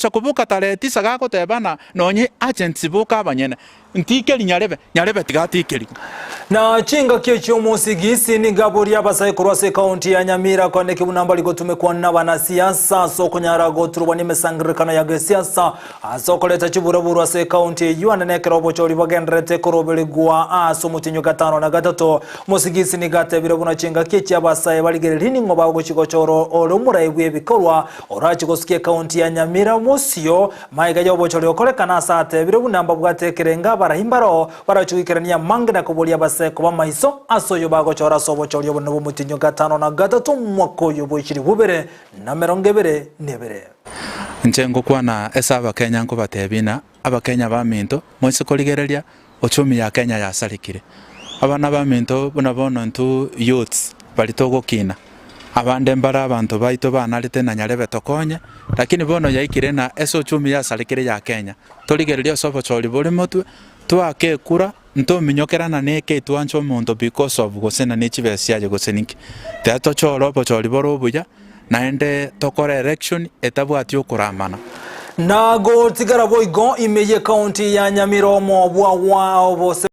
Kubuka tarehe 9 gagutebana nonye agents buka abanyene ntikeri nyarebe tigatikeri na chinga kyecho musigisi ni gaburi abasai kurwase kaunti ya Nyamira kone kibunamba ligotumekwa na banasiasa soko nyarago turwa nimesangirikana ya siasa soko leta chiburaburu ase kaunti yuana nekero bochori bagendrete korobeligwa aso mutinyo gatano na gatatu musigisi ni gatebire buna chinga kyechi abasai baligererini ngoba guchiko choro olumuraibwe bikorwa orachi gosikie kaunti ya Nyamira musio maiga yo bochori okorekana sate bire bunamba bwatekerenga barahimbaro barachuikerania mangana kubolia base kuba maiso asoyo bagochora sobochori obono mutinyo gatano na gatatu mwakoyo bochiri bubere na merongebere nebere njengo kwana esaba Kenya ngo batebina abakenya baminto mwese koligereria ochumi ya Kenya yasalikire abana baminto bonabono ntu youths balitogokina abande mbara abantu baito banalite na nyarebe tokonye lakini bono yaikire na eso chumi yasalikire ya Kenya toligereria sobochori boli motwe twake kura nto minyokerana neke twancho muntu because of gosena nichibesia je goseninki tato choro bochori borobuya naende tokora election etabwati okuramana nago tigara boigo imeye kaunti ya Nyamira mo bwa wao bose